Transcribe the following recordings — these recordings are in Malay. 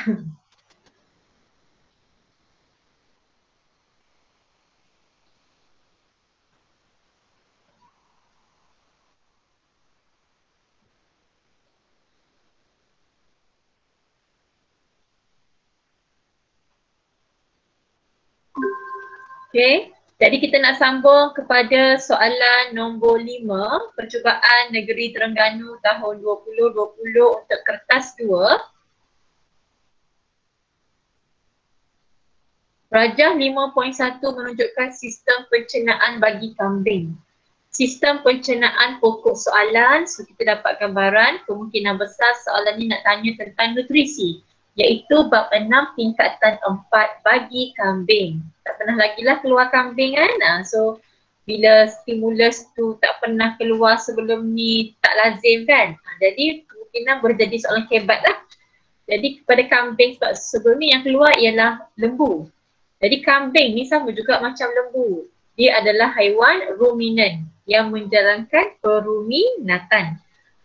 Okey, jadi kita nak sambung kepada soalan nombor 5, Percubaan Negeri Terengganu tahun 2020 untuk kertas 2. Rajah 5.1 menunjukkan sistem pencernaan bagi kambing. Sistem pencernaan pokok soalan, so kita dapat gambaran kemungkinan besar soalan ni nak tanya tentang nutrisi, iaitu bab 6 tingkatan 4 bagi kambing. Tak pernah lagi lah keluar kambing kan. So bila stimulus tu tak pernah keluar sebelum ni, tak lazim kan. Jadi kemungkinan boleh jadi soalan kebat lah. Jadi kepada kambing, sebab sebelum ni yang keluar ialah lembu. Jadi kambing ni sama juga macam lembu. Dia adalah haiwan ruminan yang menjalankan peruminatan.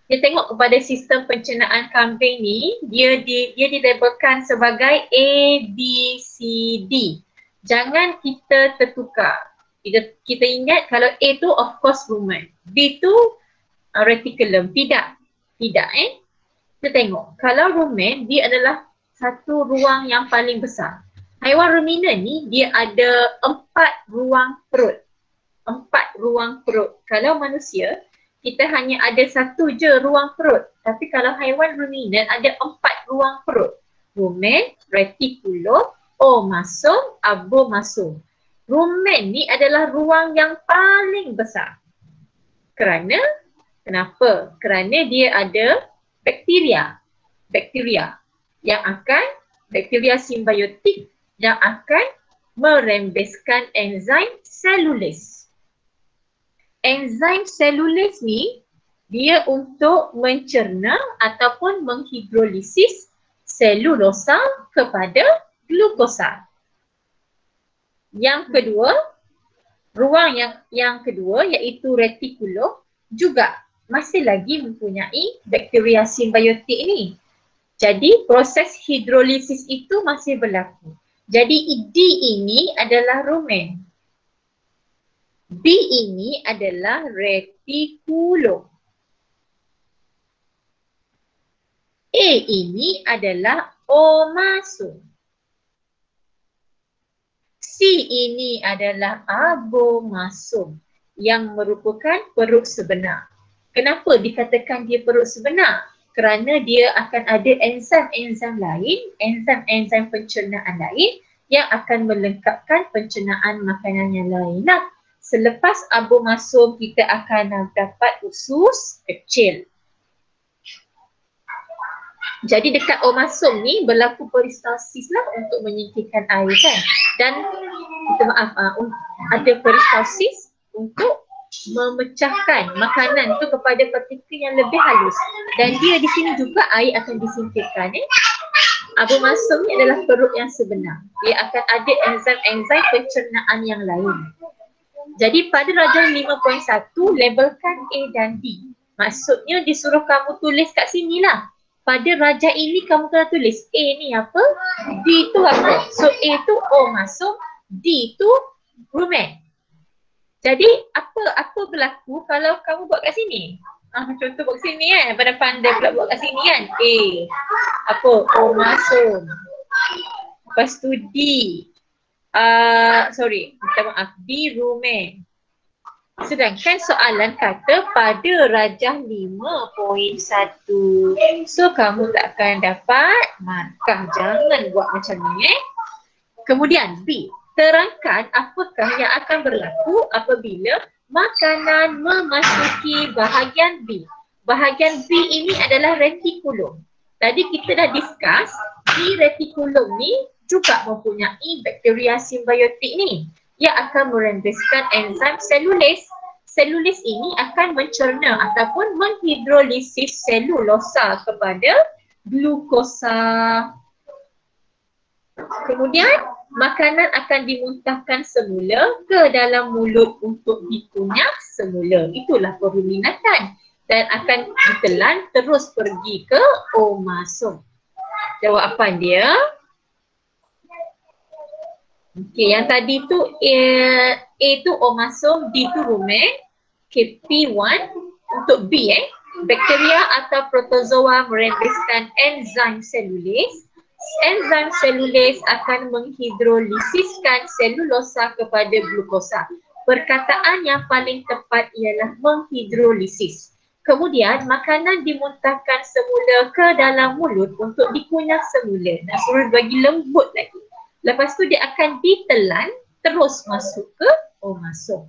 Kita tengok kepada sistem pencernaan kambing ni, dia dilabelkan sebagai A, B, C, D. Jangan kita tertukar. Kita ingat kalau A tu of course rumen, B tu reticulum. Tidak. Kita tengok, kalau rumen dia adalah satu ruang yang paling besar. Haiwan ruminan ni dia ada 4 ruang perut. 4 ruang perut. Kalau manusia, kita hanya ada satu je ruang perut. Tapi kalau haiwan ruminan ada 4 ruang perut. Rumen, reticulum, omasum, abomasum. Rumen ni adalah ruang yang paling besar. Kenapa? Kerana dia ada bakteria. Bakteria simbiotik yang akan merembeskan enzim selulis. Enzim selulis ni dia untuk mencerna ataupun menghidrolisis selulosa kepada glukosa. Yang kedua, ruang yang kedua iaitu retikulum juga masih lagi mempunyai bakteria simbiotik ni. Jadi proses hidrolisis itu masih berlaku. Jadi D ini adalah rumen. B ini adalah retikulum. A ini adalah omasum. C ini adalah abomasum yang merupakan perut sebenar. Kenapa dikatakan dia perut sebenar? Kerana dia akan ada enzim-enzim lain, enzim-enzim pencernaan lain yang akan melengkapkan pencernaan makanan yang lain. Nah, selepas abomasum kita akan dapat usus kecil. Jadi dekat omasum ni berlaku peristalsis lah untuk menyingkirkan air kan. Dan ada peristalsis untuk memecahkan makanan tu kepada partikel yang lebih halus. Dan dia di sini juga air akan disingkirkan. Abomasum ni adalah perut yang sebenar. Dia akan ada enzim-enzim pencernaan yang lain. Jadi pada rajah 5.1 labelkan A dan D. Maksudnya disuruh kamu tulis kat sini lah. Pada rajah ini kamu kena tulis A ni apa, D tu apa. So A tu omasum, D tu rumen. Jadi apa berlaku kalau kamu buat kat sini? Contoh buat kat sini kan, pada pandai pula buat kat sini kan. A, apa, omasum. Lepas tu D, minta maaf, D rumen. Sedangkan soalan kata pada rajah 5.1. So kamu tak akan dapat markah. Jangan buat macam ni Kemudian B, terangkan apakah yang akan berlaku apabila makanan memasuki bahagian B. Bahagian B ini adalah retikulum. Tadi kita dah discuss, di retikulum ni juga mempunyai bakteria simbiotik ni yang akan merembeskan enzim selulis. Selulis ini akan mencerna ataupun menghidrolisis selulosa kepada glukosa. Kemudian makanan akan dimuntahkan semula ke dalam mulut untuk dikunyah semula. Itulah peruminatan dan akan ditelan terus pergi ke omasum. Jawapan dia. Okey, yang tadi tu A tu omasom, D tu rumen. Okay, P1 untuk B bakteria atau protozoa merembeskan enzim selulis. Enzim selulis akan menghidrolisiskan selulosa kepada glukosa. Perkataan yang paling tepat ialah menghidrolisis. Kemudian makanan dimuntahkan semula ke dalam mulut untuk dikunyah semula. Nak suruh bagi lembut lagi. Lepas tu dia akan ditelan terus masuk ke omasom.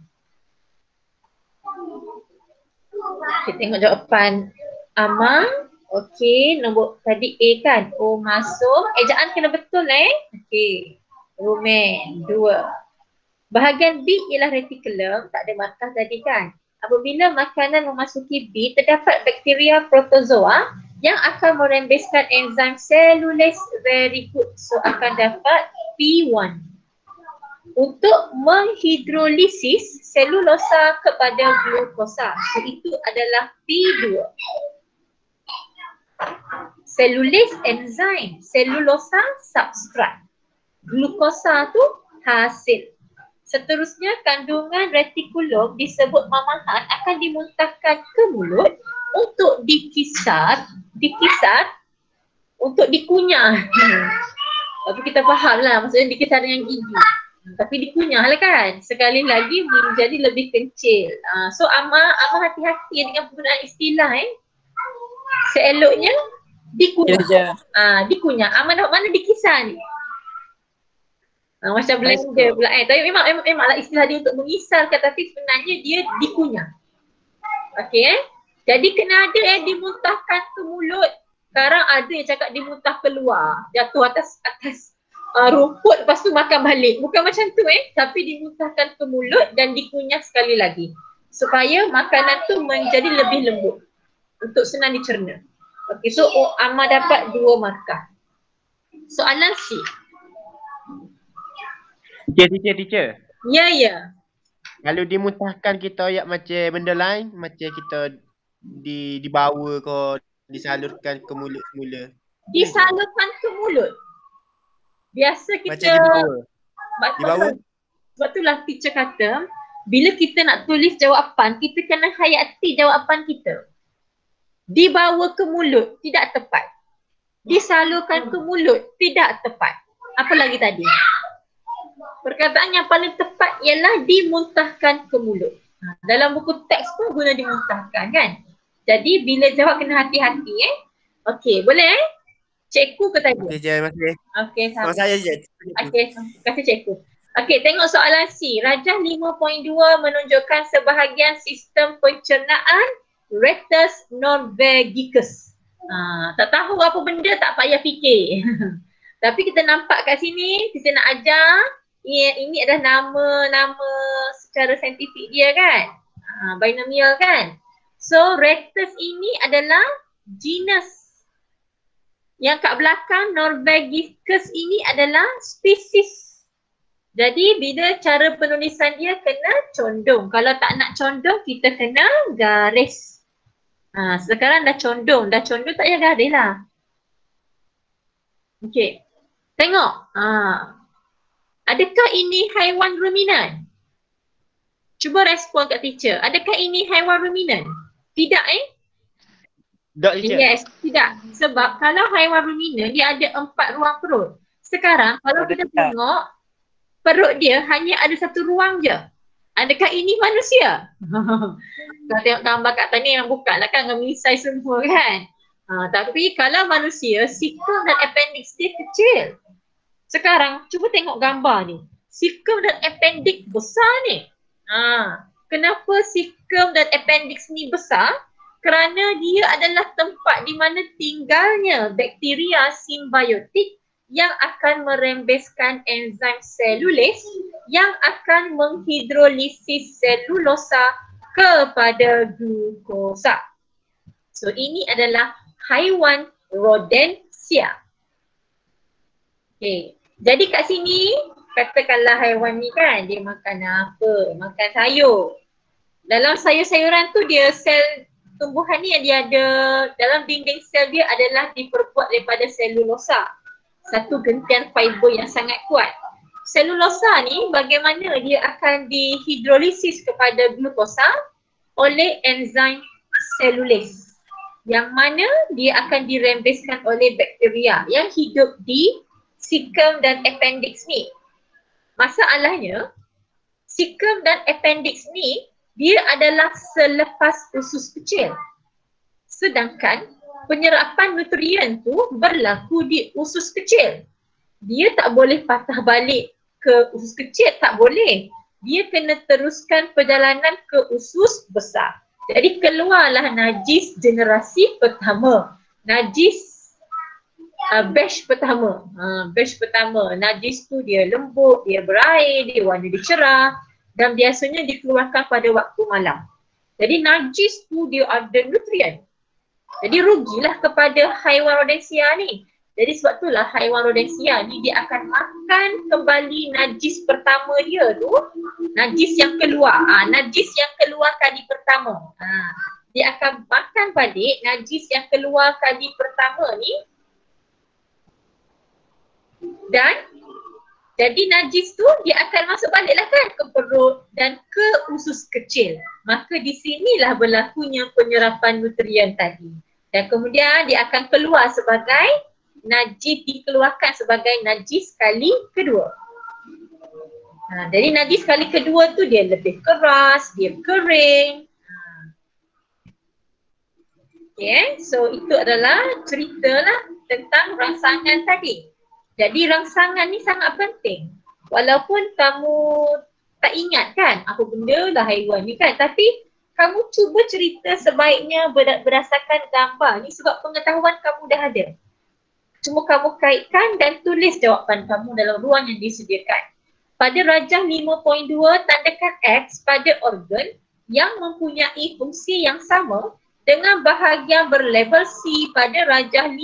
Kita tengok jawapan Amang. Okey, nombor tadi A kan. Omasom. Ejaan kena betul Okey. Rumen 2. Bahagian B ialah retikulum. Tak ada markah tadi kan. Apabila makanan memasuki B, terdapat bakteria protozoa yang akan merembeskan enzim selulis. Very good. So akan dapat P1. Untuk menghidrolisis selulosa kepada glukosa. So itu adalah P2. Selulis enzim, selulosa substrat. Glukosa tu hasil. Seterusnya kandungan retikulum disebut mamahan akan dimuntahkan ke mulut untuk dikisar untuk dikunyah. Tapi kita faham lah maksudnya dikisar dengan gigi. Tapi dikunyah lah kan. Sekali lagi menjadi lebih kecil. So Amar hati-hati dengan penggunaan istilah Seeloknya dikunyah. Dikunyah. Amar dapat mana dikisar ni? Macam blender pula Tapi memanglah istilah dia untuk mengisarkan, tapi sebenarnya dia dikunyah. Okey Jadi kena ada dimuntahkan ke mulut. Sekarang ada yang cakap dimuntah keluar, jatuh atas rumput lepas tu makan balik. Bukan macam tu tapi dimuntahkan ke mulut dan dikunyah sekali lagi supaya makanan tu menjadi lebih lembut untuk senang dicerna. Okey, so Amar dapat 2 markah. Soalan C. Teacher. Ya. Kalau dimuntahkan kita ayat macam benda lain, macam kita dibawa ke disalurkan ke mulut semula. Disalurkan ke mulut. Biasa kita dibawa. Sebab itulah teacher kata bila kita nak tulis jawapan, kita kena hayati jawapan kita. Dibawa ke mulut tidak tepat. Disalurkan ke mulut tidak tepat. Apa lagi tadi? Perkataan yang paling tepat ialah dimuntahkan ke mulut. Dalam buku teks pun guna dimuntahkan kan. Jadi bila jawab kena hati-hati Okey, boleh Cikgu ke tadi? Okey, terima kasih. Okey, sama saya je. Okey, terima kasih cikgu. Okey, tengok soalan C. Rajah 5.2 menunjukkan sebahagian sistem pencernaan rectus norvegicus. Tak tahu apa benda, tak payah fikir. Tapi kita nampak kat sini, kita nak ajar ini adalah nama secara saintifik dia kan. Binomial kan. So rectus ini adalah genus. Yang kat belakang norvegicus ini adalah spesies. Jadi bila cara penulisan dia kena condong. Kalau tak nak condong kita kena garis. Sekarang dah condong tak payah garis lah. Okey. Tengok. Adakah ini haiwan ruminan? Cuba respon kat teacher. Adakah ini haiwan ruminan? Tidak Tak, teacher. Yes, tidak. Sebab kalau haiwan ruminan dia ada 4 ruang perut. Sekarang kalau kita tengok perut dia hanya ada 1 ruang je. Adakah ini manusia? Kalau tengok gambar kat tadi memang bukan lah kan dengan misai semua kan. Tapi kalau manusia, sikum dan appendix dia kecil. Sekarang cuba tengok gambar ni. Sikum dan appendix besar ni. Kenapa sikum dan appendix ni besar? Kerana dia adalah tempat di mana tinggalnya bakteria simbiotik yang akan merembeskan enzim selulis yang akan menghidrolisis selulosa kepada glukosa. So ini adalah haiwan rodentia. Okay. Jadi kat sini katakanlah haiwan ni kan dia makan apa? Makan sayur. Dalam sayur-sayuran tu dia sel tumbuhan ni yang dia ada dalam dinding sel dia adalah diperbuat daripada selulosa. Satu gentian fiber yang sangat kuat. Selulosa ni bagaimana dia akan dihidrolisis kepada glukosa oleh enzim selulase. Yang mana dia akan dirembeskan oleh bakteria yang hidup di cecum dan appendix ni. Masalahnya, cecum dan appendix ni dia adalah selepas usus kecil. Sedangkan penyerapan nutrien tu berlaku di usus kecil. Dia tak boleh patah balik ke usus kecil, tak boleh. Dia kena teruskan perjalanan ke usus besar. Jadi keluarlah najis generasi pertama. Najis batch pertama. Batch pertama. Najis tu dia lembut, dia berair, dia warna dia cerah dan biasanya dikeluarkan pada waktu malam. Jadi najis tu dia ada nutrien. Jadi rugilah kepada haiwan rodensia ni. Jadi sebab itulah haiwan rodensia ni dia akan makan kembali najis pertama dia tu. Najis yang keluar. Najis yang keluar kali pertama. Dia akan makan balik najis yang keluar kali pertama ni. Dan jadi najis tu dia akan masuk baliklah kan ke perut dan ke usus kecil. Maka di sinilah berlakunya penyerapan nutrien tadi. Dan kemudian dia akan keluar sebagai najis, dikeluarkan sebagai najis kali kedua. Jadi najis kali kedua tu dia lebih keras, dia kering. Okay, so itu adalah ceritalah tentang rangsangan tadi. Jadi rangsangan ni sangat penting. Walaupun kamu tak ingat kan apa benda lah haiwan ni kan, tapi kamu cuba cerita sebaiknya berdasarkan gambar ni sebab pengetahuan kamu dah ada. Cuma kamu kaitkan dan tulis jawapan kamu dalam ruang yang disediakan. Pada rajah 5.2 tandakan X pada organ yang mempunyai fungsi yang sama dengan bahagian berlabel C pada rajah 5.1.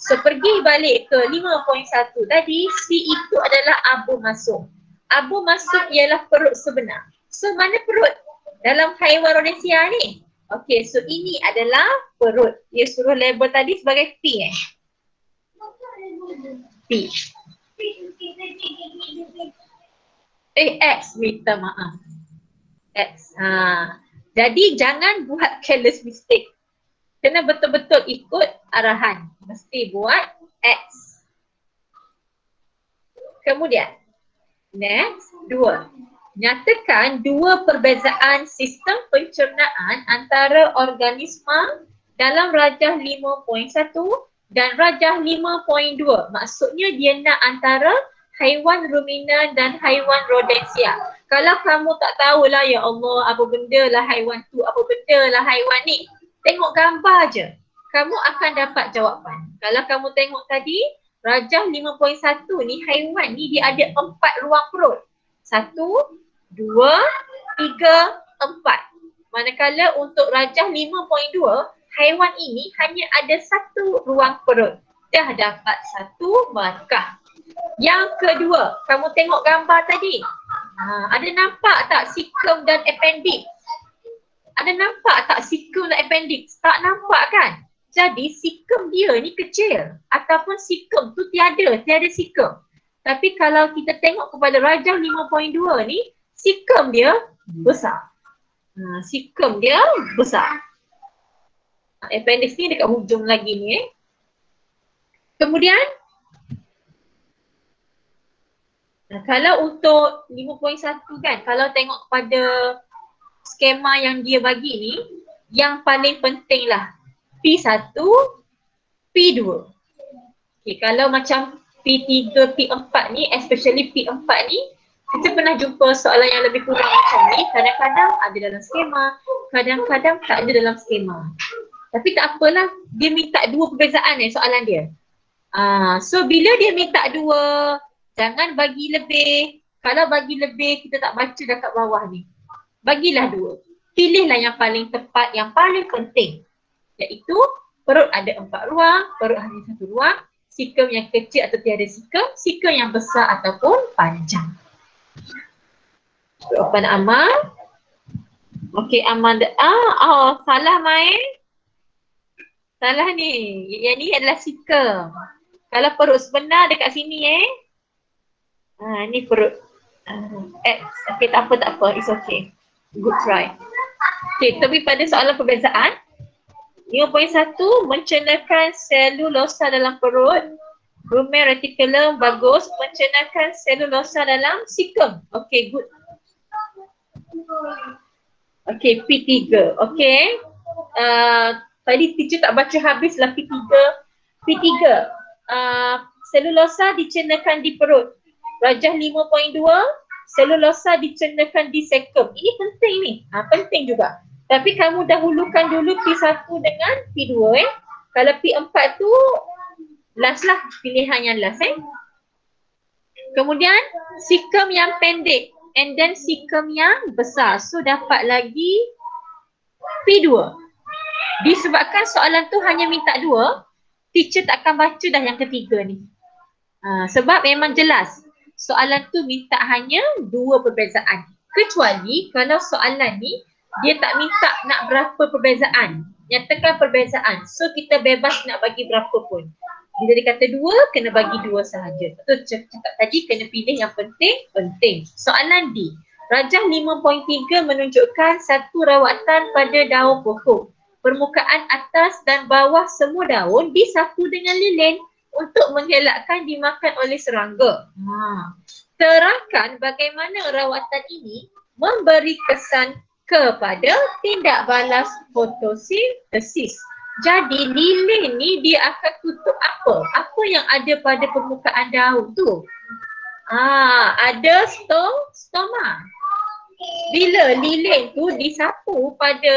So pergi balik ke 5.1 tadi, C itu adalah abu masuk. Abu masuk ialah perut sebenar. So mana perut dalam haiwan rodensia ni? Okey, so ini adalah perut. Dia suruh label tadi sebagai P P. X, minta maaf. X. Jadi jangan buat careless mistake. Kena betul-betul ikut arahan. Mesti buat X. Kemudian, next, 2. Nyatakan dua perbezaan sistem pencernaan antara organisma dalam rajah 5.1 dan rajah 5.2. Maksudnya dia nak antara haiwan ruminan dan haiwan rodensia. Kalau kamu tak tahulah, ya Allah, apa benda lah haiwan tu, apa benda lah haiwan ni, tengok gambar je, kamu akan dapat jawapan. Kalau kamu tengok tadi, rajah 5.1 ni, haiwan ni dia ada 4 ruang perut. 1, 2, 3, 4. Manakala untuk rajah 5.2, haiwan ini hanya ada 1 ruang perut. Dah dapat 1 markah. Yang kedua, kamu tengok gambar tadi. Ada nampak tak cecum dan appendix? Ada nampak tak cecum dan appendix? Tak nampak kan? Jadi cecum dia ni kecil ataupun cecum tu tiada cecum. Tapi kalau kita tengok kepada rajah 5.2 ni, cecum dia besar. Cecum dia besar. Appendix ni dekat hujung lagi ni. Kemudian kalau untuk 5.1 kan, kalau tengok pada skema yang dia bagi ni, yang paling penting lah P1, P2. Okay, kalau macam P3, P4 ni, especially P4 ni, kita pernah jumpa soalan yang lebih kurang macam ni. Kadang-kadang ada dalam skema, kadang-kadang tak ada dalam skema. Tapi tak apalah, dia minta 2 perbezaan soalan dia. So bila dia minta 2, jangan bagi lebih. Kalau bagi lebih, kita tak baca dekat bawah ni. Bagilah 2. Pilihlah yang paling tepat, yang paling penting. Iaitu perut ada 4 ruang, perut hanya 1 ruang, cecum yang kecil atau tiada cecum yang besar ataupun panjang. Jawapan amal Okey, Amanda. Salah Mai. Salah ni. Yang ni adalah sikam. Kalau perut sebenar dekat sini ni perut. X. Okey, tak apa. It's okay. Good try. Okey, tapi pada soalan perbezaan, 5.1 mencernahkan selulosa dalam perut. Rumen reticulum bagus mencernahkan selulosa dalam sikam. Okey, good. Okey, P3. Okey. Tadi teacher tak baca habislah P3. P3. Selulosa dicernahkan di perut. Rajah 5.2, selulosa dicernahkan di sekum. Ini penting ni. Penting juga. Tapi kamu dahulukan dulu P1 dengan P2 Kalau P4 tu last lah, pilihan yang last Kemudian sikum yang pendek and then sikum yang besar. So dapat lagi P2. Disebabkan soalan tu hanya minta 2, teacher tak akan baca dah yang ketiga ni. Sebab memang jelas soalan tu minta hanya 2 perbezaan. Kecuali kalau soalan ni dia tak minta nak berapa perbezaan. Nyatakan perbezaan. So kita bebas nak bagi berapa pun. Bila dia kata 2, kena bagi 2 sahaja. Betul cakap tadi kena pilih yang penting. Soalan D. Rajah 5.3 menunjukkan satu rawatan pada daun pokok. Permukaan atas dan bawah semua daun disapu dengan lilin untuk mengelakkan dimakan oleh serangga. Terangkan bagaimana rawatan ini memberi kesan kepada tindak balas fotosintesis. Jadi lilin ni dia akan tutup apa? Apa yang ada pada permukaan daun tu? Ada stoma. Bila lilin tu disapu pada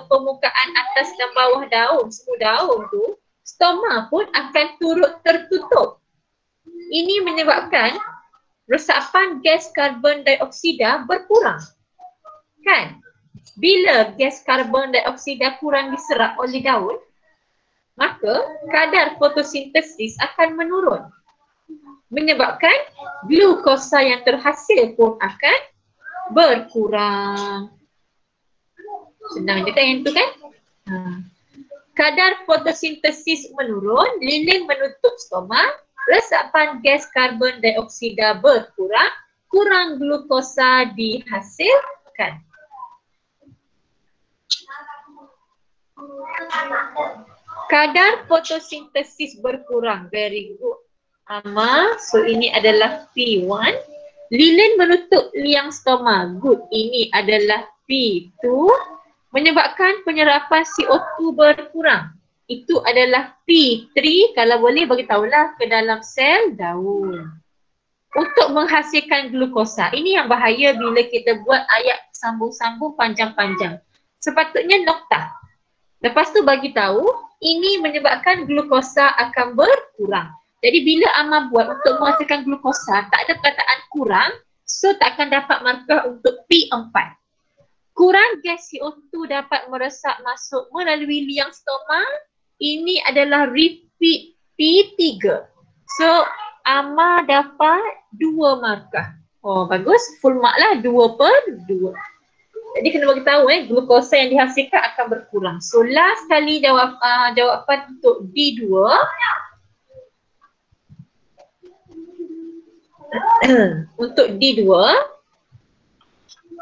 permukaan atas dan bawah daun, semua daun tu, stoma pun akan turut tertutup. Ini menyebabkan resapan gas karbon dioksida berkurang. Kan? Bila gas karbon dioksida kurang diserap oleh daun, maka kadar fotosintesis akan menurun. Menyebabkan glukosa yang terhasil pun akan berkurang. Senang je kan yang tu kan? Kadar fotosintesis menurun, lilin menutup stoma, resapan gas karbon dioksida berkurang, kurang glukosa dihasilkan. Kadar fotosintesis berkurang. Very good. So ini adalah P1. Lilin menutup liang stoma. Good. Ini adalah P2. Menyebabkan penyerapan CO2 berkurang. Itu adalah P3. Kalau boleh bagi tahulah ke dalam sel daun. Untuk menghasilkan glukosa. Ini yang bahaya bila kita buat ayat sambung-sambung panjang-panjang. Sepatutnya noktah. Lepas tu bagi tahu ini menyebabkan glukosa akan berkurang. Jadi bila Amal buat untuk menghasilkan glukosa, tak ada perkataan kurang, so tak akan dapat markah untuk P4. Kurang gas CO2 dapat meresap masuk melalui liang stoma, ini adalah repeat P3. So Amal dapat 2 markah. Oh bagus, full mark lah 2/2. Jadi kena bagi tahu glukosa yang dihasilkan akan berkurang. So last kali jawapan untuk D2. Untuk D2,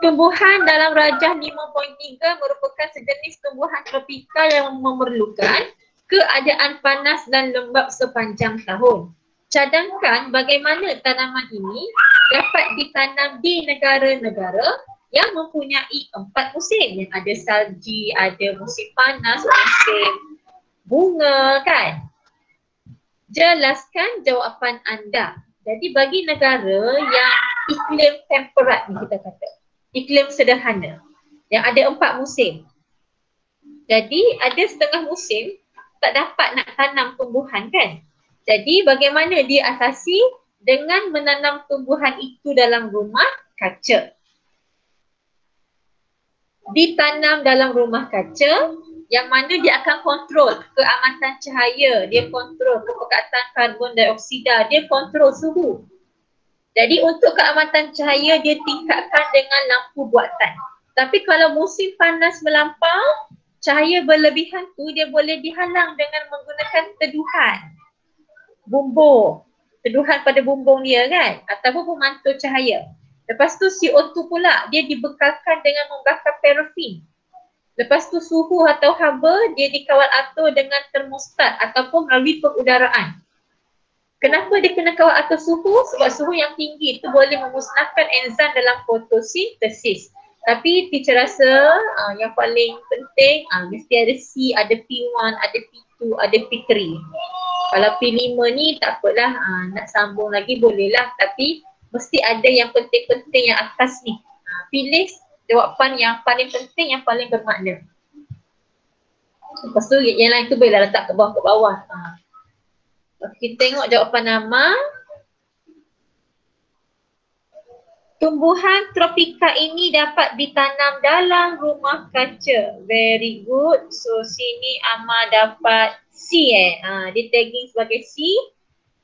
tumbuhan dalam rajah 5.3 merupakan sejenis tumbuhan tropika yang memerlukan keadaan panas dan lembap sepanjang tahun. Cadangkan bagaimana tanaman ini dapat ditanam di negara-negara yang mempunyai 4 musim. Yang ada salji, ada musim panas, musim bunga kan. Jelaskan jawapan anda. Jadi bagi negara yang iklim temperat ni kita kata, iklim sederhana yang ada 4 musim. Jadi ada setengah musim tak dapat nak tanam tumbuhan kan. Jadi bagaimana dia atasi? Dengan menanam tumbuhan itu dalam rumah kaca. Ditanam dalam rumah kaca yang mana dia akan kontrol keamatan cahaya, dia kontrol kepekatan karbon dioksida, dia kontrol suhu. Jadi untuk keamatan cahaya dia tingkatkan dengan lampu buatan. Tapi kalau musim panas melampau, cahaya berlebihan tu dia boleh dihalang dengan menggunakan teduhan. Bumbung. Teduhan pada bumbung dia kan, ataupun pemantul cahaya. Lepas tu CO2 pula dia dibekalkan dengan membakar parafin. Lepas tu suhu atau haba dia dikawal atur dengan termostat ataupun melalui pengudaraan. Kenapa dia kena kawal atur suhu? Sebab suhu yang tinggi itu boleh memusnahkan enzim dalam fotosintesis. Tapi teacher rasa yang paling penting mesti ada C, ada P1, ada P2, ada P3. Kalau P5 ni tak apalah, nak sambung lagi bolehlah. Tapi mesti ada yang penting-penting yang atas ni. Pilih jawapan yang paling penting, yang paling bermakna. Lepas tu yang lain tu bolehlah letak ke bawah. Kita tengok jawapan nama. Tumbuhan tropika ini dapat ditanam dalam rumah kaca. Very good. So sini Amma dapat C dia tagging sebagai C.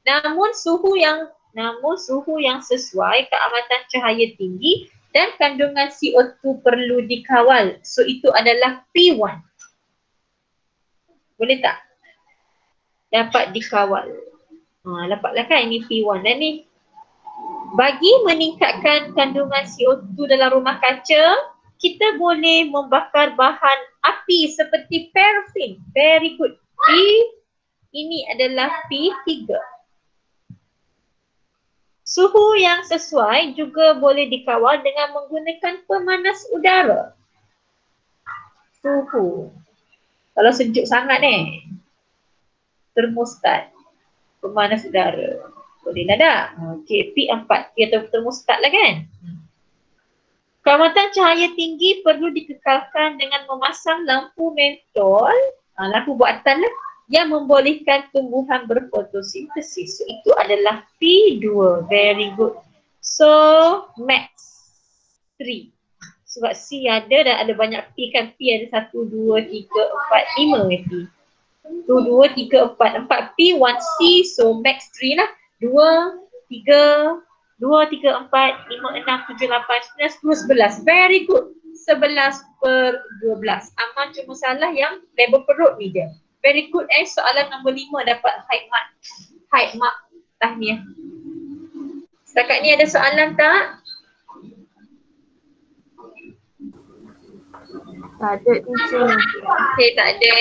Namun suhu yang sesuai, keamatan cahaya tinggi dan kandungan CO2 perlu dikawal. So itu adalah P1. Boleh tak? Dapat dikawal. Dapatlah kan ini P1 dan ni. Bagi meningkatkan kandungan CO2 dalam rumah kaca, kita boleh membakar bahan api seperti parafin. Very good. Ini adalah P3. Suhu yang sesuai juga boleh dikawal dengan menggunakan pemanas udara. Suhu. Kalau sejuk sangat termostat. Pemanas udara. Bolehlah tak? Okey, P4. Kita termostat lah kan? Keamatan cahaya tinggi perlu dikekalkan dengan memasang lampu mentol, lampu buatan lah, yang membolehkan tumbuhan berfotosintesis. So, itu adalah P2. Very good. So, max 3. Sebab C ada dan ada banyak P kan. P ada 1, 2, 3, 4, 5 P. 1, 2, 3, 4. 4 P, 1 C. So, max 3 lah. 2, 3, 4, 5, 6, 7, 8, 9, 10, 11. Very good. 11/12. Amal cuma salah yang label perut ni je. Very good. Soalan nombor 5 dapat height mark. Height mark tahniah. Setakat ni ada soalan tak? Tak ada teacher. Okay, tak ada